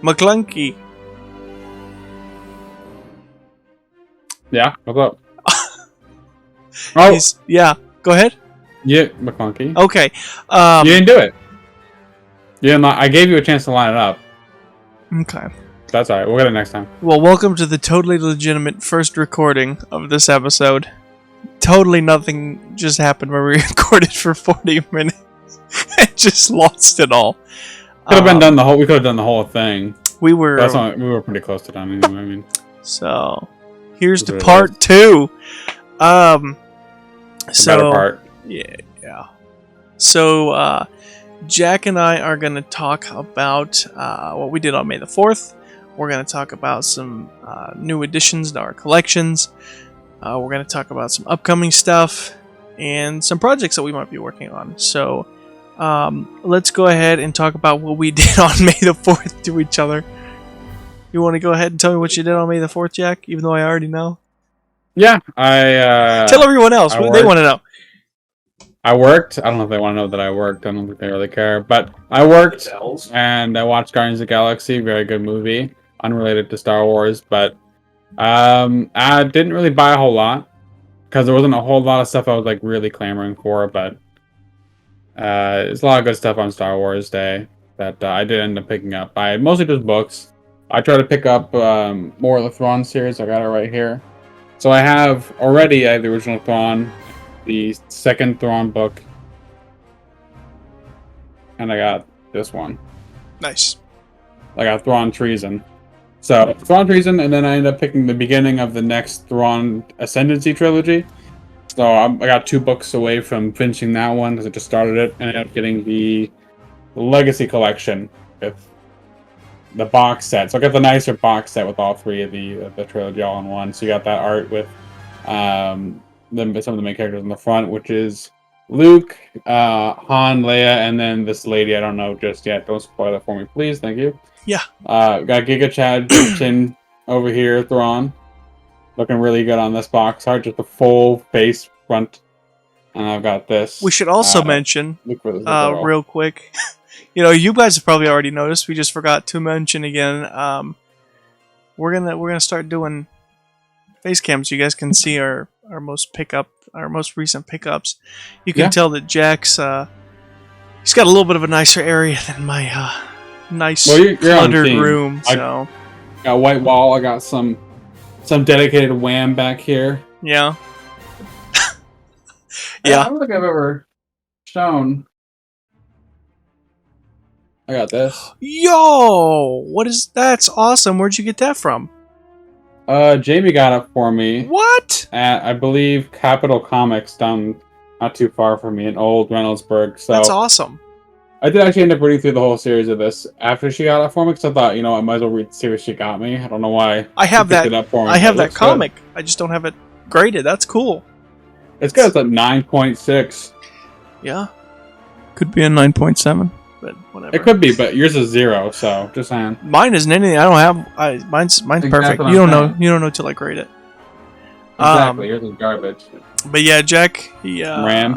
Maclunkey. Yeah, what's up? Oh, Yeah, go ahead. yeah, Maclunkey. Okay. You didn't do it. Yeah, I gave you a chance to line it up. Okay. That's alright. We'll get it next time. Well, welcome to the totally legitimate first recording of this episode. Totally nothing just happened where we recorded for 40 minutes and just lost it all. Could have been done the whole. We could have done the whole thing. We were. We were pretty close to done anyway. I mean. So, here's to part 2. The better part. Yeah. So, Jack and I are going to talk about what we did on May the 4th. We're going to talk about some new additions to our collections. We're going to talk about some upcoming stuff and some projects that we might be working on. So, let's go ahead and talk about what we did on May the 4th to each other. You want to go ahead and tell me what you did on May the 4th, Jack? Even though I already know. Yeah, I... Tell everyone else. What they want to know. I worked. I don't know if they want to know that I worked. I don't think they really care. But I worked, and I watched Guardians of the Galaxy. Very good movie. Unrelated to Star Wars. But I didn't really buy a whole lot. Because there wasn't a whole lot of stuff I was like really clamoring for. But there's a lot of good stuff on Star Wars Day that I did end up picking up. I mostly just books. I tried to pick up more of the Thrawn series. I got it right here. So I have the original Thrawn, the second Thrawn book, and I got this one. Nice. I got Thrawn Treason. So Thrawn Treason, and then I ended up picking the beginning of the next Thrawn Ascendancy trilogy. So I got 2 books away from finishing that one because I just started it, and I ended up getting the Legacy Collection with the box set. So I got the nicer box set with all 3 of the trilogy all in one. So you got that art with some of the main characters in the front, which is Luke, Han, Leia, and then this lady I don't know just yet. Don't spoil it for me, please. Thank you. Yeah. Got Giga Chad Jensen over here, Thrawn. Looking really good on this box art. Just a full face front. And I've got this. We should also mention, real quick, you guys have probably already noticed. We just forgot to mention again. We're gonna start doing face cams. You guys can see our most recent pickups. You can tell that Jack's he's got a little bit of a nicer area than my nice cluttered room. So I got a white wall. I got some dedicated wham back here. Yeah. Yeah. I don't think I've ever shown. I got this. Yo, that's awesome. Where'd you get that from? Jamie got it for me. What? At, I believe, Capital Comics down not too far from me in Old Reynoldsburg. So that's awesome. I did actually end up reading through the whole series of this after she got it for me because I thought, I might as well read the series she got me. I don't know why. I have that. It up for me, I have that comic. Good. I just don't have it graded. That's cool. It's good. It's at 9.6. Yeah. Could be a 9.7. But whatever. It could be, but yours is 0, so just saying. Mine isn't anything. I don't have. Mine's perfect. You don't know. You don't know till I grade it. Exactly. Yours is garbage. But yeah, Jack. He ran.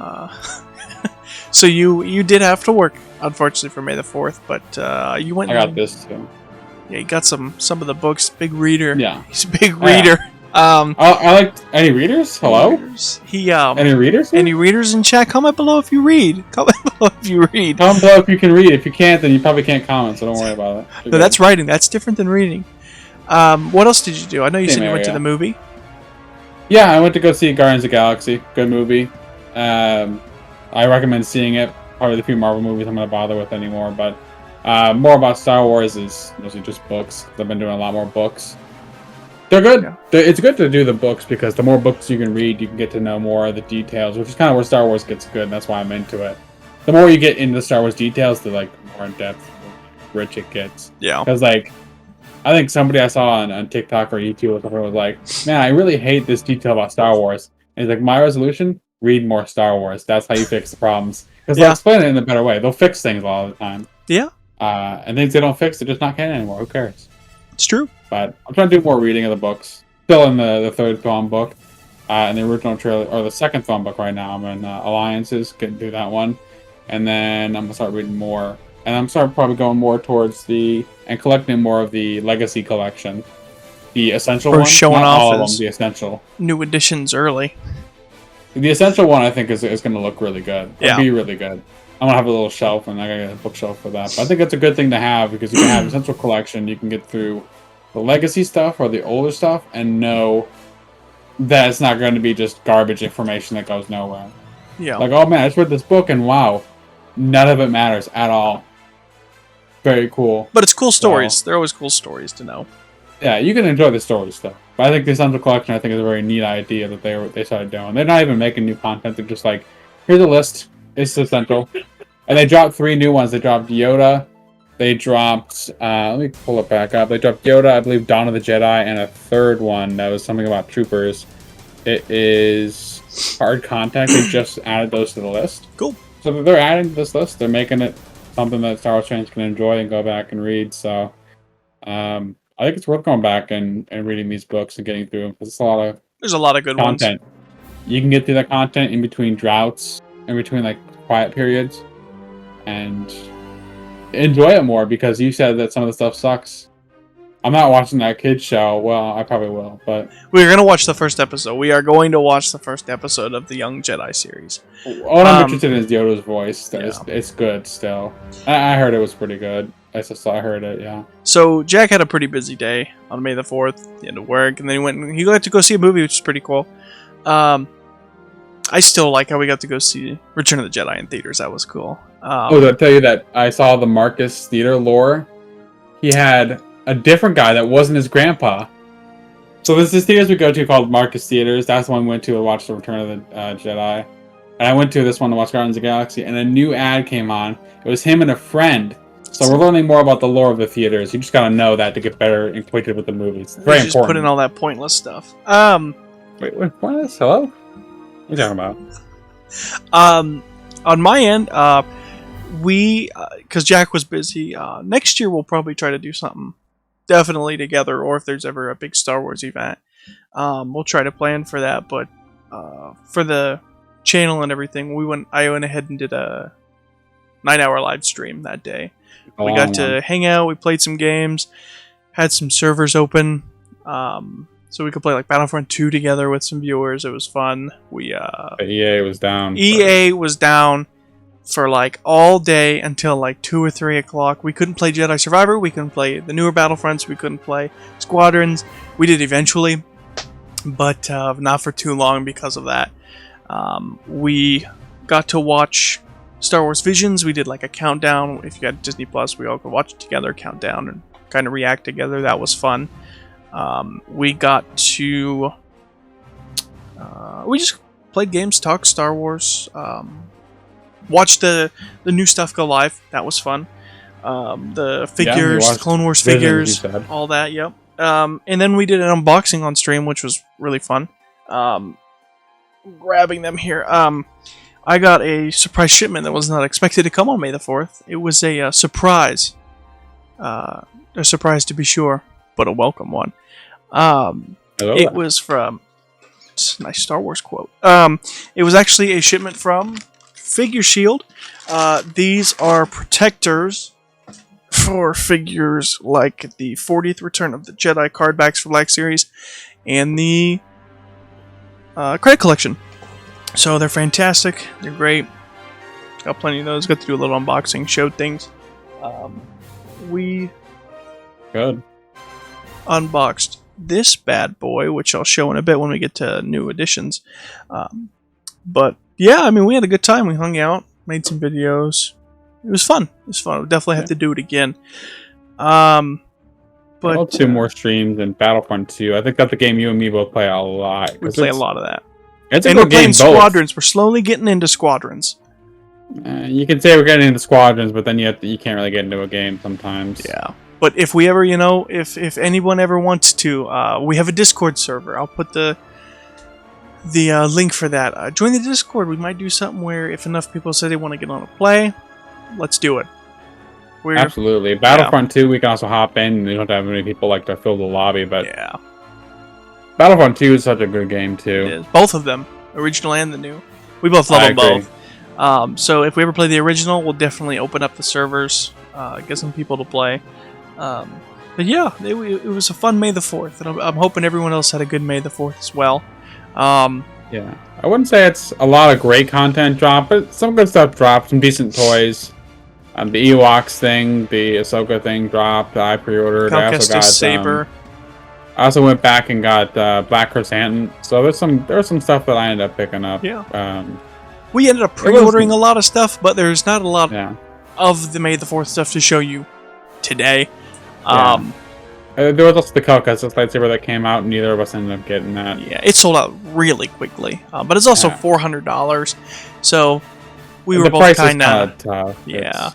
So you did have to work, unfortunately, for May the 4th, but you went. I got this too. Yeah, you got some of the books. Big reader. Yeah, he's a big reader. I like any readers. Hello. Any readers? Any readers in chat? Comment below if you read. Comment below if you read. Comment below if you can read. If you can't, then you probably can't comment. So don't worry about it. No, that's writing. That's different than reading. What else did you do? I know you said you went to the movie. Yeah, I went to go see Guardians of the Galaxy. Good movie. I recommend seeing it. Probably the few Marvel movies I'm going to bother with anymore. But more about Star Wars is mostly just books. I've been doing a lot more books. They're good. Yeah. It's good to do the books because the more books you can read, you can get to know more of the details, which is kind of where Star Wars gets good, and that's why I'm into it. The more you get into the Star Wars details, the more in depth, rich it gets. Yeah. Because I think somebody I saw on TikTok or YouTube or something was like, "Man, I really hate this detail about Star Wars." And he's like, "My resolution: read more Star Wars. That's how you fix the problems." Because they'll explain it in a better way. They'll fix things a lot of the time. Yeah. And things they don't fix, they're just not canon anymore. Who cares? It's true. But I'm trying to do more reading of the books. Still in the third Thrawn book. In the original trilogy, or the second Thrawn book right now. I'm in Alliances, getting through that one. And then I'm going to start reading more and I'm starting probably going more towards and collecting more of the Legacy collection, the essential Or one, showing not off all of them, his the essential. new editions early. The essential one I think is going to look really good. It'll Yeah. be really good. I'm gonna have a little shelf, and I got a bookshelf for that. But I think it's a good thing to have because you can have essential collection. You can get through the Legacy stuff or the older stuff, and know that it's not going to be just garbage information that goes nowhere. Yeah. Like, oh man, I just read this book, and wow, none of it matters at all. Very cool. But it's cool stories. They're always cool stories to know. Yeah, you can enjoy the story stuff. But I think the Essential Collection, I think, is a very neat idea that they started doing. They're not even making new content. They're just like, here's a list. It's essential. And they dropped 3 new ones. They dropped Yoda. They dropped, let me pull it back up. They dropped Yoda, I believe, Dawn of the Jedi, and a third one that was something about troopers. It is Hard Contact. They just added those to the list. Cool. So they're adding to this list. They're making it something that Star Wars fans can enjoy and go back and read. So I think it's worth going back and reading these books and getting through them because There's a lot of good content. ones. You can get through that content in between droughts, in between like quiet periods, and enjoy it more because you said that some of the stuff sucks. I'm not watching that kids show. Well, I probably will, but We're going to watch the first episode. We are going to watch the first episode of the Young Jedi series. what I'm interested in is Yoda's voice. Yeah. It's good still. I heard it was pretty good. I heard it, yeah. So Jack had a pretty busy day on May the 4th, the end of work, and then he got to go see a movie, which is pretty cool. I still like how we got to go see Return of the Jedi in theaters. That was cool. Did I tell you that I saw the Marcus Theater lore? He had a different guy that wasn't his grandpa. So there's this theaters we go to called Marcus Theaters. That's the one we went to watch the Return of the Jedi. And I went to this one to watch Guardians of the Galaxy, and a new ad came on. It was him and a friend. So we're learning more about the lore of the theaters. You just gotta know that to get better acquainted with the movies. Very important. Just put in all that pointless stuff. Wait, pointless? Hello? What are you talking about? On my end, because Jack was busy, next year we'll probably try to do something definitely together, or if there's ever a big Star Wars event, we'll try to plan for that. But for the channel and everything, I went ahead and did a 9-hour live stream that day. We got to hang out, we played some games, had some servers open, so we could play like Battlefront 2 together with some viewers. It was fun. EA was down. EA was down for like all day until like 2 or 3 o'clock. We couldn't play Jedi Survivor. We couldn't play the newer Battlefronts. We couldn't play Squadrons. We did eventually, but not for too long because of that. We got to watch Star Wars Visions. We did like a countdown. If you got Disney Plus, we all could watch it together, countdown, and kind of react together. That was fun. We got to we just played games, talked Star Wars, watched the new stuff go live. That was fun. The figures, Clone Wars figures, all that. Yep. And then we did an unboxing on stream, which was really fun. Grabbing them here. I got a surprise shipment that was not expected to come on May the 4th. It was a surprise. A surprise to be sure, but a welcome one. It was from... It's a nice Star Wars quote. It was actually a shipment from Figure Shield. These are protectors for figures like the 40th Return of the Jedi card backs for Black Series and the credit collection. So they're fantastic. They're great. Got plenty of those. Got to do a little unboxing, showed things. We unboxed this bad boy, which I'll show in a bit when we get to new editions. But yeah, I mean, we had a good time. We hung out, made some videos. It was fun. We'll definitely have to do it again. But 2 more streams and Battlefront 2. I think that's the game you and me both play a lot. We play a lot of that. It's and we're playing Squadrons. We're slowly getting into Squadrons. You can say we're getting into Squadrons, but then you can't really get into a game sometimes. Yeah. But if we ever, if anyone ever wants to, we have a Discord server. I'll put the link for that. Join the Discord. We might do something where if enough people say they want to get on a play, let's do it. Absolutely. Battlefront 2, we can also hop in. And you don't have to have many people like to fill the lobby, but yeah. Battlefront 2 is such a good game too. It is. Both of them, original and the new. We both love them both. So if we ever play the original, we'll definitely open up the servers, get some people to play. But yeah, it was a fun May the 4th, and I'm hoping everyone else had a good May the 4th as well. Yeah, I wouldn't say it's a lot of great content dropped, but some good stuff dropped, some decent toys. The Ewoks thing, the Ahsoka thing dropped. I pre-ordered. I also got Saber. I also went back and got Black Chrysanthemum. So there's some stuff that I ended up picking up. Yeah. We ended up pre-ordering a lot of stuff, but there's not a lot of the May the 4th stuff to show you today. There was also the Cal-Kestis lightsaber that came out, and neither of us ended up getting that. Yeah, it sold out really quickly, but it's also $400, so we were both kind of tough. Yeah,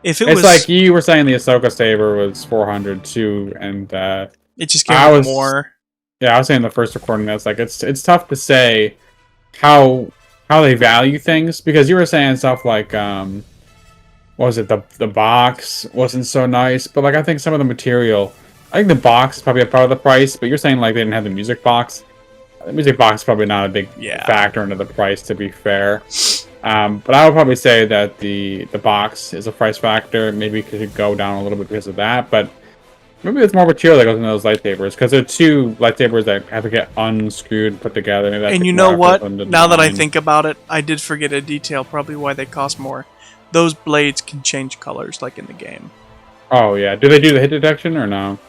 it's like you were saying, the Ahsoka saber was $400 too, and it just came out more. Yeah, I was saying the first recording that's like it's tough to say how they value things, because you were saying stuff like what was it, the box wasn't so nice, but like I think some of the material. I think the box is probably a part of the price, but you're saying like they didn't have the music box. The music box is probably not a big factor into the price, to be fair. But I would probably say that the box is a price factor. Maybe it could go down a little bit because of that, but maybe there's more material that goes into those lightsabers, because they're two lightsabers that have to get unscrewed, put together. And you know what? Now that I think about it, I did forget a detail, probably why they cost more. Those blades can change colors, like in the game. Oh yeah, do they do the hit detection or no?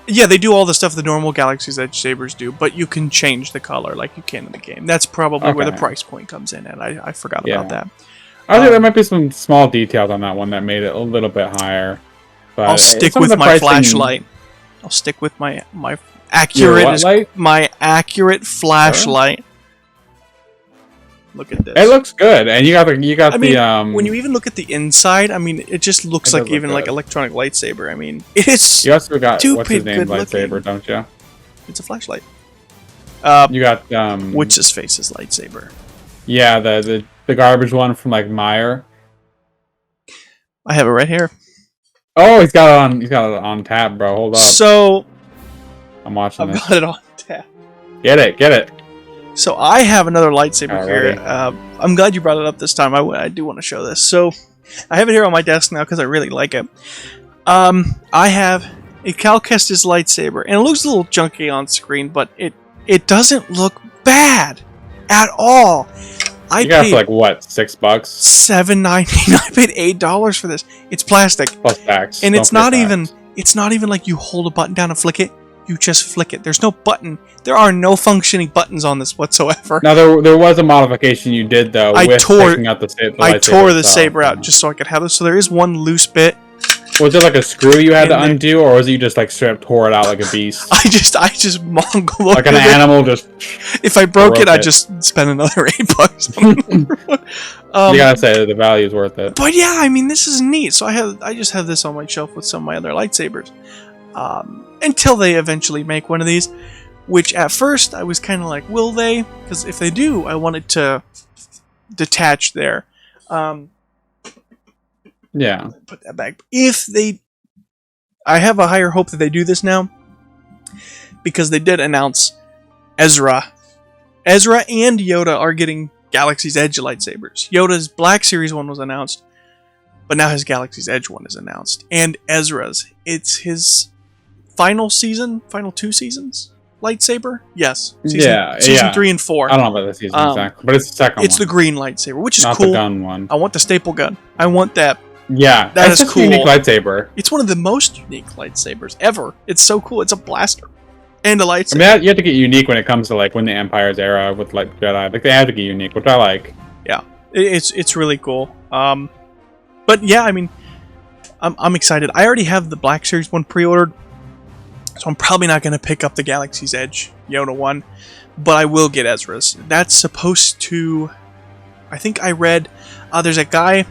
Yeah, they do all the stuff the normal Galaxy's Edge sabers do, but you can change the color like you can in the game. That's probably where the price point comes in, and I forgot about that. I think there might be some small details on that one that made it a little bit higher. But I'll stick with my flashlight. I'll stick with my accurate flashlight. Look at this. It looks good, and you got when you even look at the inside, I mean, it just looks like like electronic lightsaber. I mean, it's you also got what's his name lightsaber, don't you? It's a flashlight. You got what's his face's lightsaber? Yeah, the garbage one from like Meyer. I have it right here. Oh, he's got it on. He's got it on tap, bro. Hold up. So I'm watching this. I've got it on tap. Get it. So I have another lightsaber here. I'm glad you brought it up this time. I do want to show this. So I have it here on my desk now because I really like it. I have a Cal-Kestis lightsaber, and it looks a little junky on screen, but it doesn't look bad at all. You got it for like what, $6? $7.99. I paid $8 for this. It's plastic plus tax, and it's not even like you hold a button down and flick it. You just flick it. There's no button. There are no functioning buttons on this whatsoever. Now there was a modification you did though. I tore the itself. Saber out just so I could have this. So there is one loose bit. Was there like a screw you had to undo, or was it you just like straight up tore it out like a beast? I just mongled like an animal. Just if I broke it, I'd just spend another $8 on it. You gotta say the value is worth it. But yeah, I mean, this is neat. So I just have this on my shelf with some of my other lightsabers. Until they eventually make one of these, which at first I was kind of like, will they? Because if they do, I want it to detach there. Yeah. Put that back. I have a higher hope that they do this now, because they did announce Ezra and Yoda are getting Galaxy's Edge lightsabers. Yoda's Black Series one was announced, but now his Galaxy's Edge one is announced. And Ezra's, it's his final 2 seasons lightsaber. Yes, season 3 and 4. I don't know about the season exactly, but it's the second one. It's the green lightsaber, which is not cool. The gun one. I want the staple gun. I want that. Yeah, that's cool. A unique lightsaber. It's one of the most unique lightsabers ever. It's so cool. It's a blaster and a lightsaber. I mean, you have to get unique when it comes to like when the Empire's era with like Jedi. Like they have to get unique, which I like. Yeah, it's really cool. But yeah, I mean, I'm excited. I already have the Black Series one pre-ordered, so I'm probably not going to pick up the Galaxy's Edge Yoda one, but I will get Ezra's. That's supposed to. I think I read. There's a guy.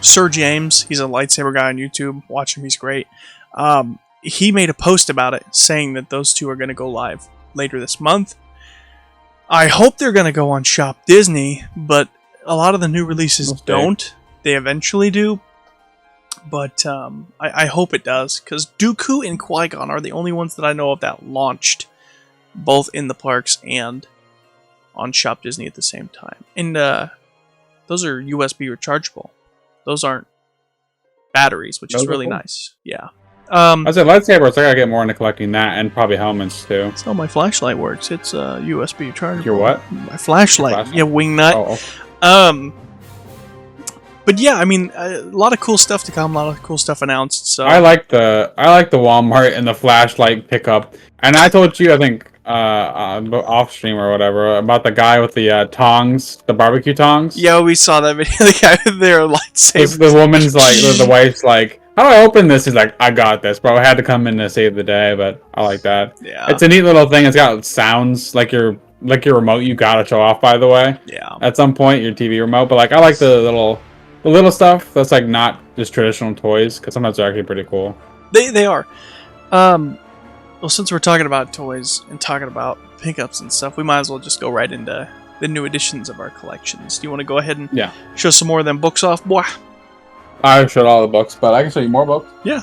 Sir James, he's a lightsaber guy on YouTube. Watch him, he's great. He made a post about it, saying that those two are going to go live later this month. I hope they're going to go on Shop Disney, but a lot of the new releases don't. They eventually do. But I hope it does, because Dooku and Qui-Gon are the only ones that I know of that launched both in the parks and on Shop Disney at the same time. And the those are USB rechargeable. Those aren't batteries, which is Those are really cool. nice. Yeah. I said lightsabers. I gotta get more into collecting that, and probably helmets too. That's how my flashlight works. It's USB rechargeable. Your what? My flashlight. Flashlight. Yeah, wingnut. Oh. But yeah, I mean, a lot of cool stuff to come. A lot of cool stuff announced. So I like the Walmart and the flashlight pickup. And I told you, I think, off stream or whatever, about the guy with the tongs, the barbecue tongs. Yeah, we saw that video. The guy with their lightsaber. The woman's like, the wife's like, how do I open this? He's like, I got this, bro. I had to come in to save the day, but I like that. Yeah. It's a neat little thing. It's got sounds like your remote. You gotta show off, by the way. Yeah. At some point, your TV remote. But like, I like the little stuff that's like not just traditional toys, because sometimes they're actually pretty cool. They are. Well, since we're talking about toys and talking about pickups and stuff, we might as well just go right into the new editions of our collections. Do you want to go ahead and show some more of them books off, boy? I showed all the books, but I can show you more books. Yeah.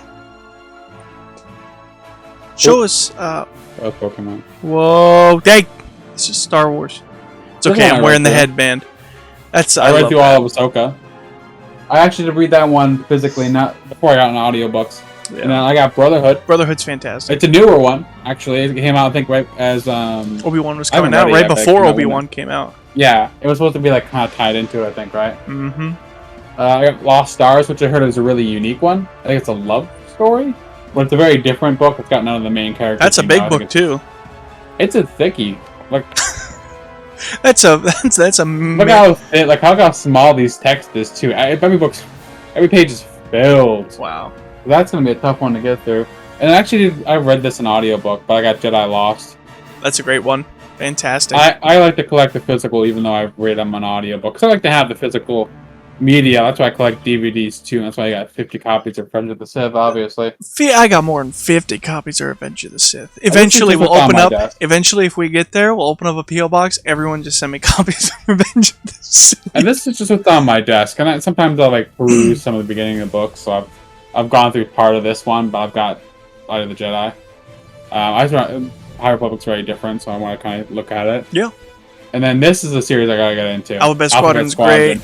Show us. That's Pokemon. Whoa, dang! It's just Star Wars. It's okay. I'm wearing the headband. I read through all of Ahsoka. I actually did read that one physically, not before I got an audiobooks. Yeah. And then I got Brotherhood. Brotherhood's fantastic. It's a newer one, actually. It came out, I think, right as Obi-Wan was coming out, right before Obi-Wan came out. Yeah, it was supposed to be like kind of tied into it, I think, right? Mm-hmm. I got Lost Stars, which I heard is a really unique one. I think it's a love story, but it's a very different book. It's got none of the main characters. That's a big book too. It's a thickie. Like that's a look how small these text is too. Every page is filled. Wow. That's gonna be a tough one to get through. And actually, I read this in audiobook, but I got Jedi Lost. That's a great one. Fantastic. I like to collect the physical, even though I've read them on audiobook. Because I like to have the physical media. That's why I collect DVDs too. That's why I got 50 copies of Revenge of the Sith, obviously. I got more than 50 copies of Revenge of the Sith. Eventually, we'll open up. Eventually, if we get there, we'll open up a PO box. Everyone just send me copies of Revenge of the Sith. And this is just what's on my desk. And sometimes I'll like peruse some of the beginning of the book. So I've gone through part of this one, but I've got Light of the Jedi. High Republic's very different, so I want to kind of look at it. Yeah. And then this is a series I gotta get into. Alphabet Squadron's great.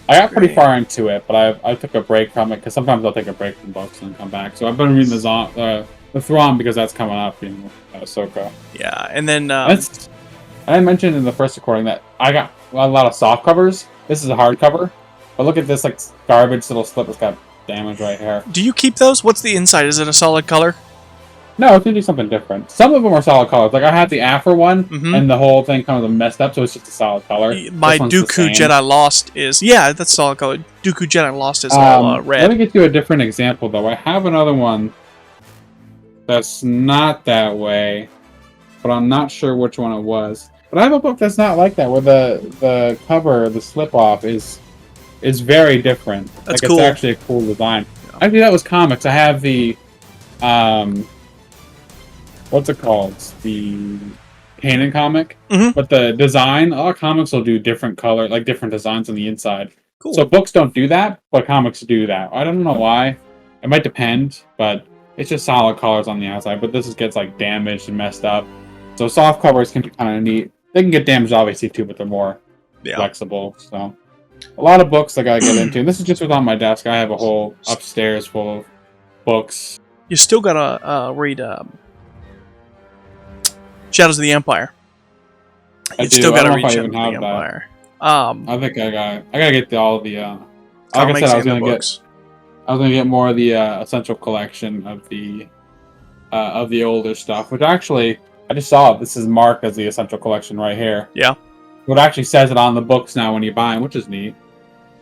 I got pretty far into it, but I took a break from it because sometimes I'll take a break from books and come back. So I've been reading the Thrawn because that's coming up in Ahsoka. Yeah, and then I mentioned in the first recording that I got a lot of soft covers. This is a hardcover, but look at this like garbage little slip that's got damage right here. Do you keep those? What's the inside? Is it a solid color? No, it's gonna do something different. Some of them are solid colors. Like I had the Afro one, and the whole thing kind of messed up, so it's just a solid color. My Dooku Jedi Lost is that's solid color. Dooku Jedi Lost is all red. Let me get you a different example though. I have another one that's not that way, but I'm not sure which one it was. But I have a book that's not like that, where the cover, the slip off is very different. That's cool. It's actually a cool design. Yeah. Actually, that was comics. I have the what's it called? The Canon comic. But the design, a lot of comics will do different color, like different designs on the inside. Cool. So books don't do that, but comics do that. I don't know why. It might depend, but it's just solid colors on the outside. But this gets like damaged and messed up. So soft covers can be kind of neat. They can get damaged obviously too, but they're more flexible. So a lot of books I gotta get into. And this is just what's on my desk. I have a whole upstairs full of books. You still gotta read Shadows of the Empire. You still gotta read Shadows of the Empire. I think I gotta get all the. Like I said, I was gonna get more of the essential collection of the older stuff, which actually I just saw this is marked as the essential collection right here. Yeah. It actually says it on the books now when you buy them, which is neat.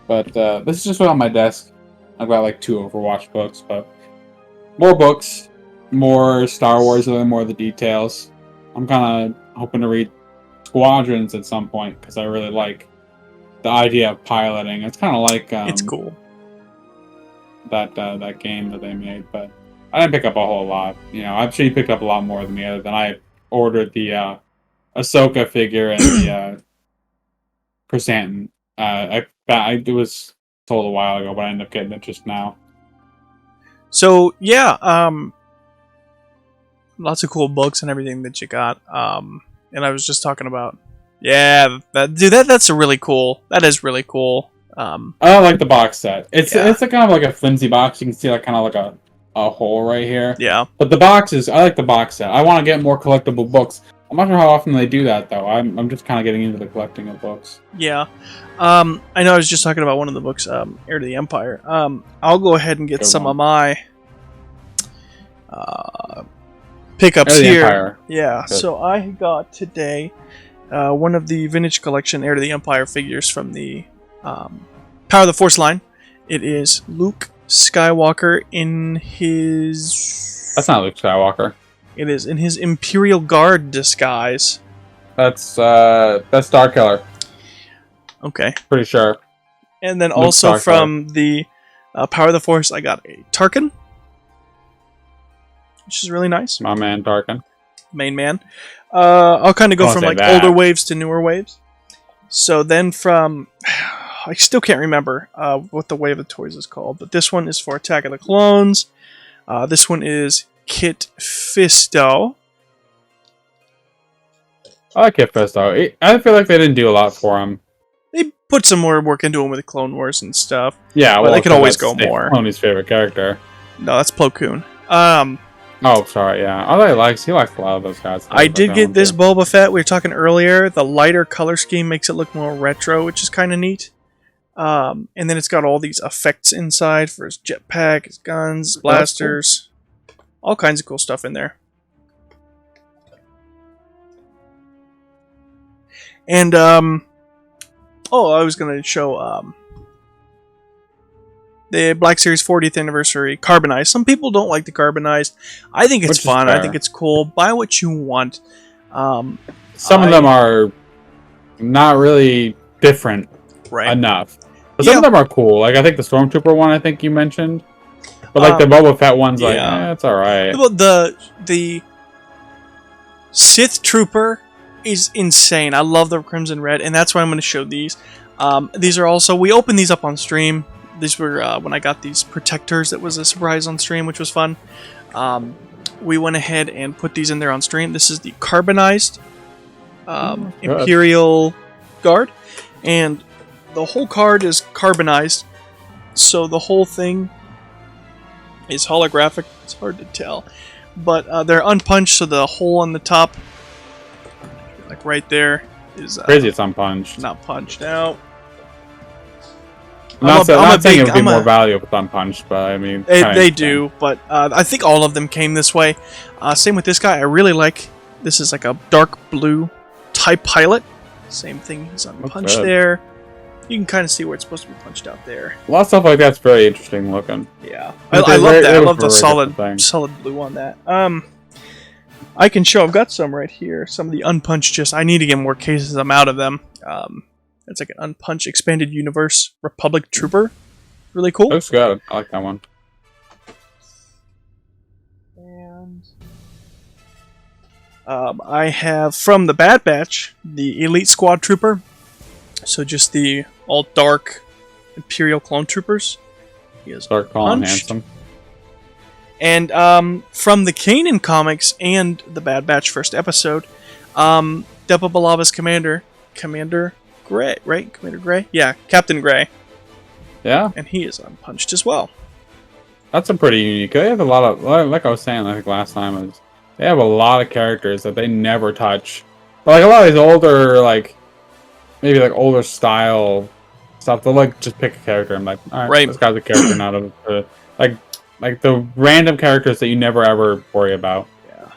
But this is just what on my desk. I've got like 2 Overwatch books, but more books, more Star Wars, and more of the details. I'm kind of hoping to read Squadrons at some point because I really like the idea of piloting. It's kind of like it's cool. That game that they made, but I didn't pick up a whole lot. You know, I'm sure you picked up a lot more than me. Other than I ordered the Ahsoka figure and the Chrysanthemum. It was told a while ago, but I ended up getting it just now. So yeah, lots of cool books and everything that you got. And I was just talking about, that's a really cool. That is really cool. I don't like the box set. It's Yeah. it's a kind of like a flimsy box. You can see like kind of like a hole right here. Yeah. But the boxes, I like the box set. I want to get more collectible books. I'm not sure how often they do that though. I'm just kind of getting into the collecting of books. Yeah. I know I was just talking about one of the books, Heir to the Empire. I'll go ahead and get Good some one. of my pickups Heir to the here. Empire. Yeah. Good. So I got today one of the vintage collection Heir to the Empire figures from the Power of the Force line. It is Luke Skywalker in his... That's not Luke Skywalker. It is in his Imperial Guard disguise. That's Starkiller. Okay. Pretty sure. And then Luke also Starkiller. from the Power of the Force, I got a Tarkin, which is really nice. My man Tarkin. Main man. I'll kind of go Don't from say like that. older waves to newer waves. So then from... I still can't remember what the wave of toys is called, but this one is for Attack of the Clones. This one is Kit Fisto. I like Kit Fisto. I feel like they didn't do a lot for him. They put some more work into him with the Clone Wars and stuff. Yeah, But well, they could always that's go Dave more. Filoni's favorite character. No, that's Plo Koon. Oh, sorry, yeah. I he likes a lot of those guys. I did get this Boba Fett. We were talking earlier. The lighter color scheme makes it look more retro, which is kind of neat. And then it's got all these effects inside for his jetpack, his guns, blasters, all kinds of cool stuff in there. And I was gonna show the Black Series 40th anniversary carbonized. Some people don't like the carbonized. I think it's Which is fun. I fair. think it's cool. Buy what you want. Some of them are not really different Right. enough. But some Yeah. of them are cool. Like, I think the Stormtrooper one, I think you mentioned. But, like, the Boba Fett one's like, yeah. it's alright. Well, the Sith Trooper is insane. I love the Crimson Red, and that's why I'm going to show these. These are also... We opened these up on stream. These were when I got these protectors. That was a surprise on stream, which was fun. We went ahead and put these in there on stream. This is the carbonized Good. Imperial Guard. And the whole card is carbonized. So the whole thing is holographic. It's hard to tell. But they're unpunched, so the hole on the top, like right there, is Crazy it's unpunched. not punched out. I'm not saying it would be I'm more a- valuable if unpunched, but I mean... They kinda do, but I think all of them came this way. Same with this guy. I really like... This is like a dark blue TIE Pilot. Same thing. He's unpunched good. there. You can kind of see where it's supposed to be punched out there. A lot of stuff like that's very interesting looking. Yeah, But I they're love very- that. they I look love the for very different things. solid blue on that. I can show. I've got some right here. Some of the unpunched. Just I need to get more cases. I'm out of them. It's like an unpunched expanded universe Republic Trooper. Really cool. Looks good. I like that one. And I have from the Bad Batch the Elite Squad Trooper. So just the all dark Imperial clone troopers. He is Start calling punched. handsome. And from the Kanan comics and the Bad Batch first episode, Depa Bilava's Commander Gray, right? Commander Gray? Yeah, Captain Gray. Yeah, And he is unpunched as well. that's a pretty unique. They have a lot of, like I was saying, I think last time, is they have a lot of characters that they never touch. But like a lot of these older, like maybe like older style stuff, they'll like just pick a character and like, all right, Right. this guy's a character not of like the random characters that you never ever worry about. Yeah.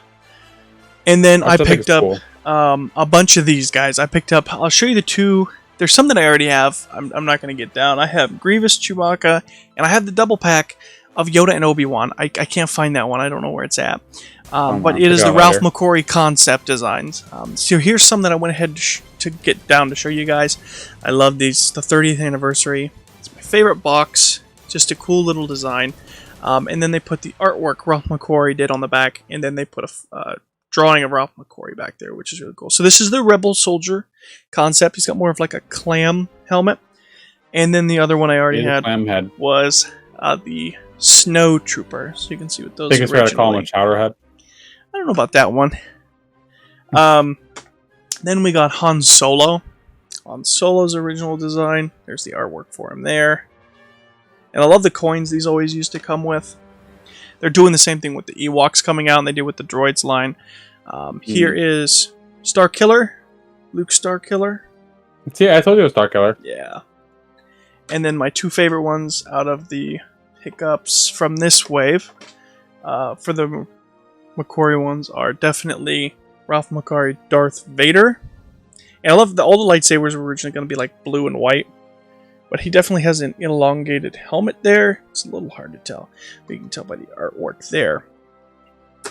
And then I Which think picked is up cool. a bunch of these guys. I picked up, I'll show you the two. There's some that I already have. I'm not going to get down. I have Grievous, Chewbacca, and I have the double pack of Yoda and Obi-Wan. I can't find that one. I don't know where it's at. But it is the figure out Ralph later. McQuarrie concept designs. So here's some that I went ahead to get down to show you guys. I love these. The 30th anniversary. It's my favorite box. Just a cool little design. And then they put the artwork Ralph McQuarrie did on the back, and then they put a drawing of Ralph McQuarrie back there, which is really cool. So this is the Rebel Soldier concept. He's got more of like a clam helmet. And then the other one I already He's a had clam head. was the Snow Trooper. So you can see what those I think it's fair to call him a originally... chowder head. I don't know about that one. Then we got Han Solo. on Solo's original design. There's the artwork for him there. And I love the coins these always used to come with. They're doing the same thing with the Ewoks coming out, and they did with the droids line. Here is Starkiller, Luke Starkiller. Yeah, I told you it was Starkiller. Yeah. And then my two favorite ones out of the pickups from this wave, for the McQuarrie ones, are definitely Ralph McQuarrie Darth Vader. And I love all the lightsabers were originally going to be like blue and white. But he definitely has an elongated helmet there. It's a little hard to tell, but you can tell by the artwork there.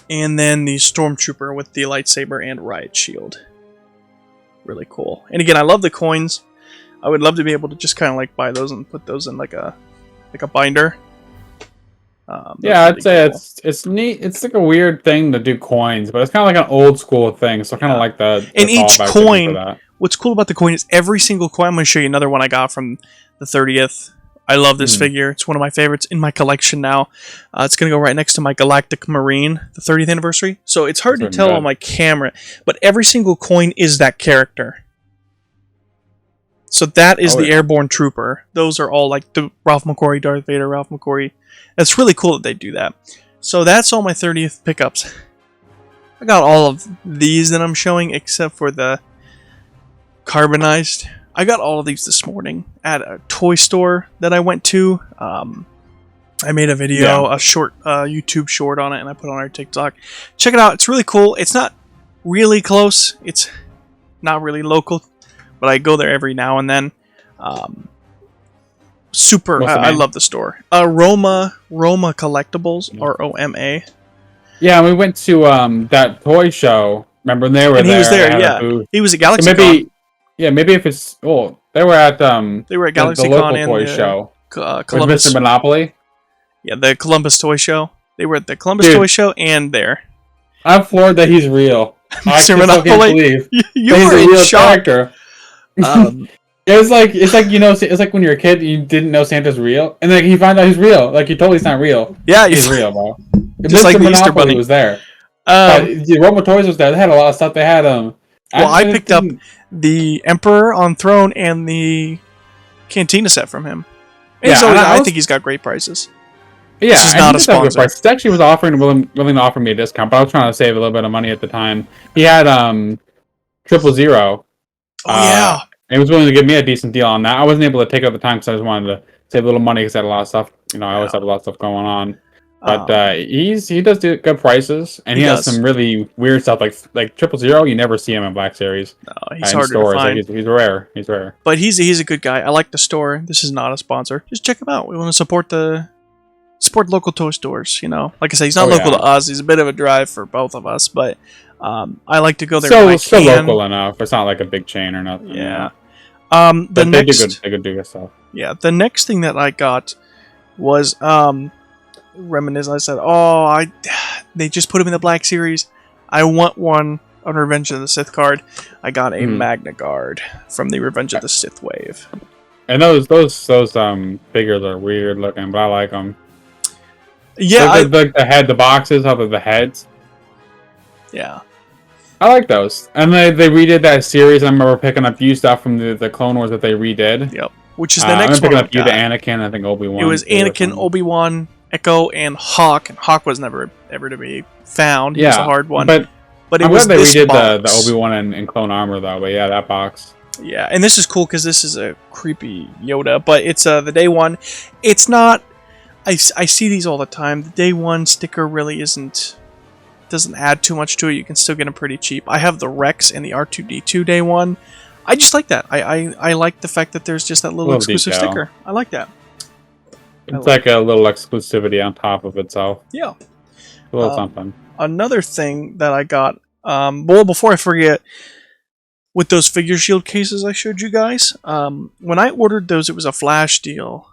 And then the Stormtrooper with the lightsaber and riot shield. Really cool. And again, I love the coins. I would love to be able to just kind of like buy those and put those in like a binder. Yeah, I'd say it's neat. It's like a weird thing to do coins, but it's kind of like an old school thing. So I kind of like the and each callback coin. for that. What's cool about the coin is every single coin. I'm going to show you another one I got from the 30th. I love this figure. It's one of my favorites in my collection now. It's going to go right next to my Galactic Marine, the 30th anniversary. So it's hard to tell on my camera, but every single coin is that character. So that is the Airborne Trooper. Those are all like the Ralph McQuarrie, Darth Vader, Ralph McQuarrie. It's really cool that they do that. So that's all my 30th pickups. I got all of these that I'm showing except for the carbonized. I got all of these this morning at a toy store that I went to. I made a video, a short YouTube short on it, and I put it on our TikTok. Check it out. It's really cool. It's not really close. It's not really local, but I go there every now and then. Super. I love the store. Roma Collectibles, ROMA. Yeah, we went to that toy show. Remember, and they were and there. He was there. Yeah, he was at Galaxy Con. Yeah, maybe if it's they were at Galaxy the local Con and toy the show. Columbus. With Mr. Monopoly. Yeah, the Columbus Toy Show. They were at the Columbus Toy Show and there. I'm floored that he's real. Mr. Monopoly. You were in shock. Character. It's like it's like when you're a kid you didn't know Santa's real, and then you find out he's real. Like you totally not real. Yeah, he's real, bro. Just Mr. like the Monopoly Easter Bunny was there. The Roma Toys was there. They had a lot of stuff. They had I picked up the Emperor on Throne and the Cantina set from him. Yeah, I think he's got great prices. Yeah, this is not a sponsor. He actually was willing to offer me a discount, but I was trying to save a little bit of money at the time. He had 000. Oh yeah. And he was willing to give me a decent deal on that. I wasn't able to take it at the time because I just wanted to save a little money because I had a lot of stuff. I always have a lot of stuff going on. But he does do good prices, and he has some really weird stuff like 000. You never see him in Black Series. No, he's hard to find. Like he's rare. He's rare. But he's a good guy. I like the store. This is not a sponsor. Just check him out. We want to support local toy stores. Like I say, he's not local to us. He's a bit of a drive for both of us, but I like to go there. So local enough. It's not like a big chain or nothing. Yeah. They do good stuff. Yeah. The next thing that I got was reminisce. I said, they just put him in the Black Series. I want one on Revenge of the Sith card. I got a Magna Guard from the Revenge of the Sith wave. And those figures are weird looking, but I like them. Yeah, the boxes, how the heads. Yeah, I like those. And they redid that series. I remember picking up few stuff from the Clone Wars that they redid. Yep. Which is the next one. I'm picking up the Anakin. I think Obi-Wan. It was Anakin, Obi-Wan, Echo, and Hawk. And Hawk was never ever to be found. He was a hard one. But it was they this redid box. the Obi-Wan and Clone Armor though. But yeah, that box. Yeah, and this is cool because this is a creepy Yoda, but it's the day one. It's not. I see these all the time. The day one sticker really doesn't add too much to it. You can still get them pretty cheap. I have the Rex and the R2-D2 day one. I just like that. I like the fact that there's just that little exclusive sticker. I like that. It's like a little exclusivity on top of itself. Yeah. A little something. Another thing that I got, before I forget, with those figure shield cases I showed you guys, when I ordered those, it was a flash deal.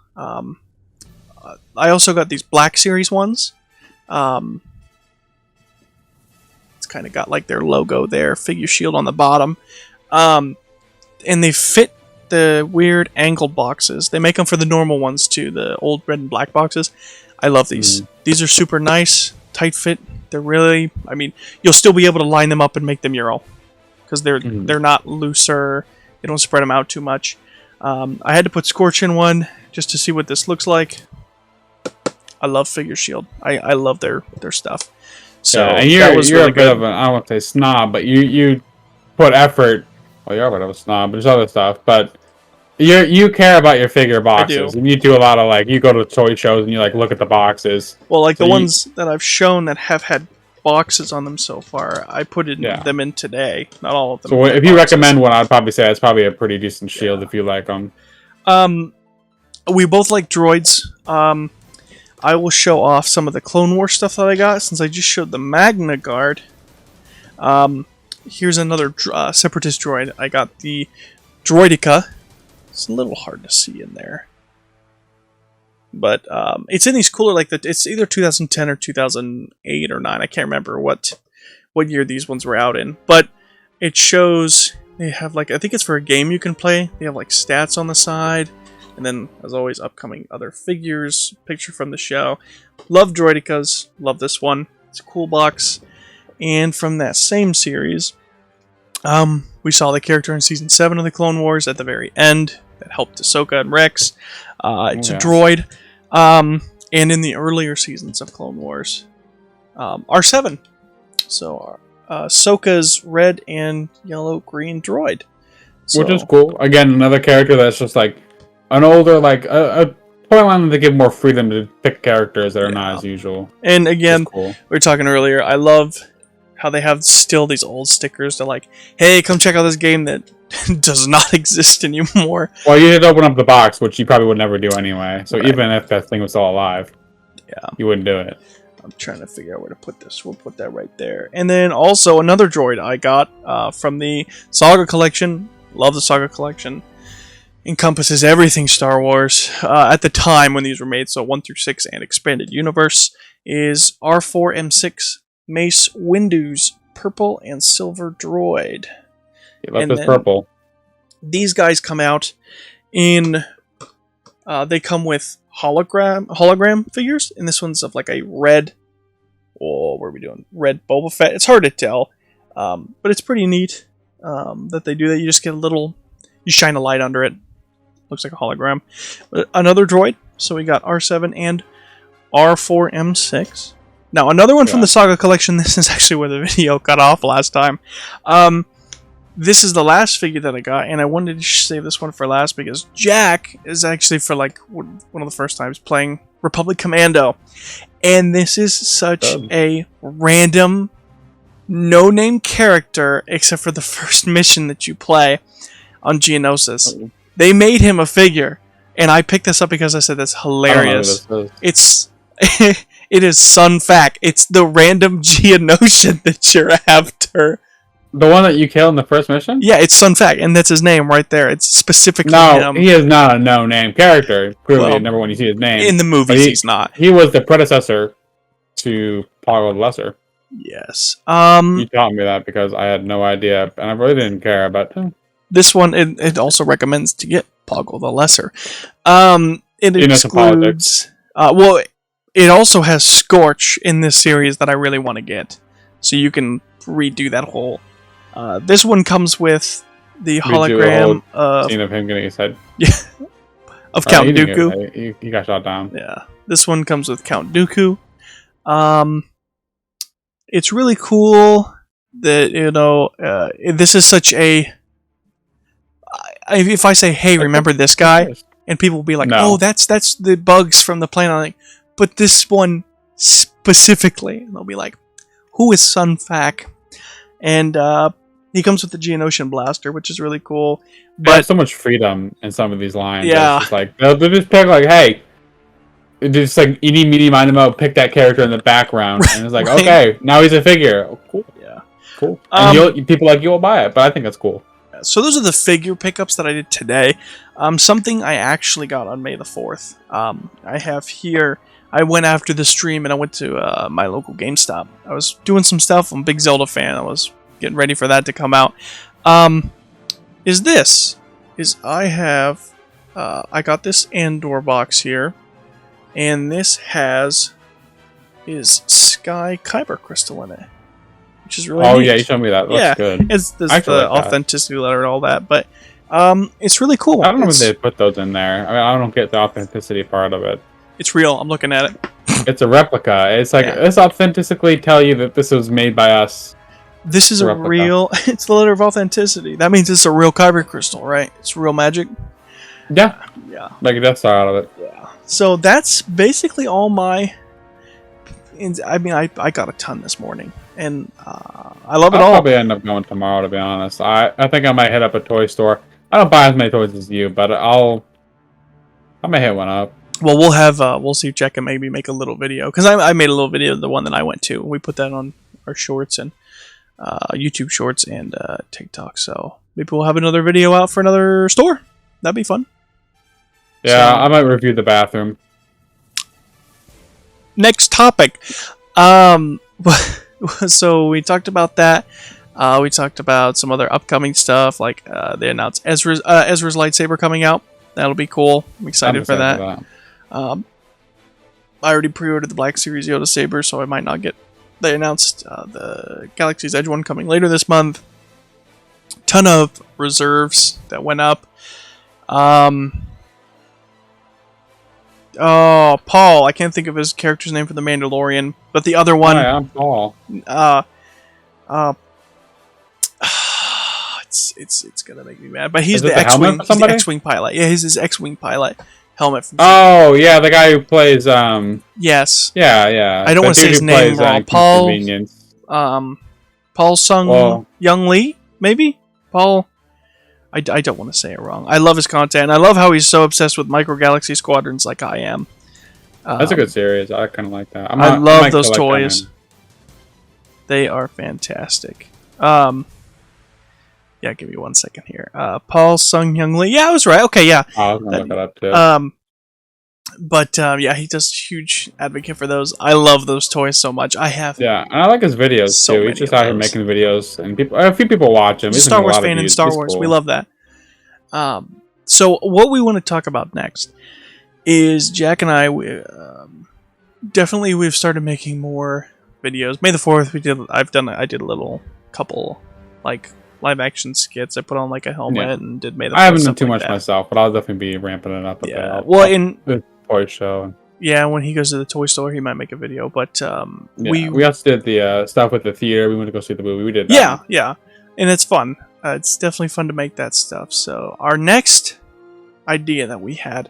I also got these Black Series ones. It's kind of got like their logo there, figure shield on the bottom. And they fit the weird angled boxes. They make them for the normal ones too, the old red and black boxes. I love these. These are super nice, tight fit. They're really, you'll still be able to line them up and make them your own. Because they're not looser. They don't spread them out too much. I had to put Scorch in one just to see what this looks like. I love Figure Shield. I love their stuff. So and that was you're really a bit of an, I don't want to say snob, but you put effort. Well, you're a bit of a snob, but there's other stuff. But you care about your figure boxes, and you do a lot of like you go to toy shows and you like look at the boxes. Well, like so the ones that I've shown that have had boxes on them so far, I put them in today. Not all of them. So if you recommend one, I'd probably say it's probably a pretty decent shield if you like them. We both like droids. I will show off some of the Clone Wars stuff that I got since I just showed the Magna Guard. Here's another Separatist droid. I got the Droideka. It's a little hard to see in there. But it's in these cooler, like it's either 2010 or 2008 or 9. I can't remember what year these ones were out in. But it shows they have like, I think it's for a game you can play. They have like stats on the side. And then, as always, upcoming other figures. Picture from the show. Love Droidekas. Love this one. It's a cool box. And from that same series, we saw the character in Season 7 of the Clone Wars at the very end. That helped Ahsoka and Rex. It's a droid. And in the earlier seasons of Clone Wars, R7. So, Ahsoka's red and yellow-green droid. So, which is cool. Again, another character that's just like an older, like a point line that give more freedom to pick characters that are not as usual. And again, cool. We were talking earlier, I love how they have still these old stickers to like, hey, come check out this game that does not exist anymore. Well, you had to open up the box, which you probably would never do anyway. So even if that thing was still alive, you wouldn't do it. I'm trying to figure out where to put this. We'll put that right there. And then also another droid I got from the Saga Collection. Love the Saga Collection. Encompasses everything Star Wars at the time when these were made, so 1 through 6 and Expanded Universe, is R4M6 Mace Windu's purple and silver droid. You left this purple. These guys come out in... they come with hologram figures, and this one's of like a red... Oh, what are we doing? Red Boba Fett. It's hard to tell, but it's pretty neat that they do that. You just get a little... You shine a light under it. Looks like a hologram. Another droid. So we got R7 and R4M6. Now, another one from the Saga Collection. This is actually where the video cut off last time. This is the last figure that I got, and I wanted to save this one for last because Jack is actually for like one of the first times playing Republic Commando. And this is such a random, no-name character except for the first mission that you play on Geonosis. They made him a figure, and I picked this up because I said that's hilarious. It's it is Sun Fac. It's the random Geonosian that you're after. The one that you killed in the first mission? Yeah, it's Sun Fac, and that's his name right there. It's specifically him. He is not a no-name character. Clearly, never when you see his name. In the movies, he's not. He was the predecessor to Poggle the Lesser. Yes. You taught me that because I had no idea, and I really didn't care about him. This one, it also recommends to get Poggle the Lesser. It excludes... well, it also has Scorch in this series that I really want to get. So you can redo that whole... this one comes with the hologram of... Scene of him getting his head. Yeah. Of Count Dooku. He got shot down. Yeah. This one comes with Count Dooku. It's really cool that, this is such a... If I say, hey, remember this guy? And people will be like, oh, that's the bugs from the planet. I'm like, but this one specifically. And they'll be like, who is Sun Fac? And he comes with the Geonosian blaster, which is really cool. But there's so much freedom in some of these lines. Yeah. It's just like, they'll just pick like, hey, just like eeny, meeny, miny, mo, pick that character in the background. And it's like, okay, now he's a figure. Oh, cool. Yeah. Cool. And people like you will buy it, but I think that's cool. So those are the figure pickups that I did today. Something I actually got on May the 4th. I have here... I went after the stream and I went to my local GameStop. I was doing some stuff. I'm a big Zelda fan. I was getting ready for that to come out. I got this Andor box here. And this has Sky Kyber Crystal in it. Which is really neat. Yeah, you showed me that. That's good. It's the authenticity letter and all that. But It's really cool. I don't know if they put those in there. I mean, I don't get the authenticity part of it. It's real. I'm looking at it. It's a replica. It's like this authentically tell you that this was made by us. This is a real. It's the letter of authenticity. That means it's a real kyber crystal, right? It's real magic. Yeah. Yeah. Like a Death Star out of it. Yeah. So that's basically all my. I mean, I got a ton this morning, and I love it all. I'll probably end up going tomorrow, to be honest. I think I might hit up a toy store. I don't buy as many toys as you, but I might hit one up. Well, we'll see if Jack can maybe make a little video, because I made a little video of the one that I went to. We put that on our shorts and YouTube shorts and TikTok. So maybe we'll have another video out for another store. That'd be fun. Yeah, so, I might review the bathroom. Next topic. So we talked about that. We talked about some other upcoming stuff, like they announced Ezra's lightsaber coming out. That'll be cool. I'm excited for that. I already pre-ordered the Black Series Yoda saber, so I might not get. They announced the Galaxy's Edge one coming later this month. Ton of reserves that went up. Oh, Paul. I can't think of his character's name for the Mandalorian, but the other one. Hi, I'm Paul. It's gonna make me mad. But he's the X-wing. He's the X-wing pilot. Yeah, he's his X-wing pilot helmet. Oh yeah, the guy who plays. Yes. Yeah. I don't want to say his name wrong. Paul Sung Young Lee, maybe Paul. I don't want to say it wrong. I love his content. I love how he's so obsessed with Micro Galaxy Squadrons like I am. That's a good series. I kind of like that. I love those toys. They are fantastic. Yeah, give me 1 second here. Paul Sung Young Lee. Yeah, I was right. Okay, yeah. I was gonna look that up too. But yeah, he does huge advocate for those. I love those toys so much. I have. Yeah, and I like his videos too. He's just out here making videos, and a few people watch him. He's a Star Wars fan in Star Wars. Cool. We love that. So what we want to talk about next is Jack and I. Definitely, we've started making more videos. May the 4th, I did a little couple like live action skits. I put on like a helmet and did May the 4th. I haven't done too much myself, but I'll definitely be ramping it up a bit. Well, in the toy show. Yeah, when he goes to the toy store, he might make a video. But we also did the stuff with the theater. We went to go see the movie. We did that. Yeah, and it's fun. It's definitely fun to make that stuff. So our next idea that we had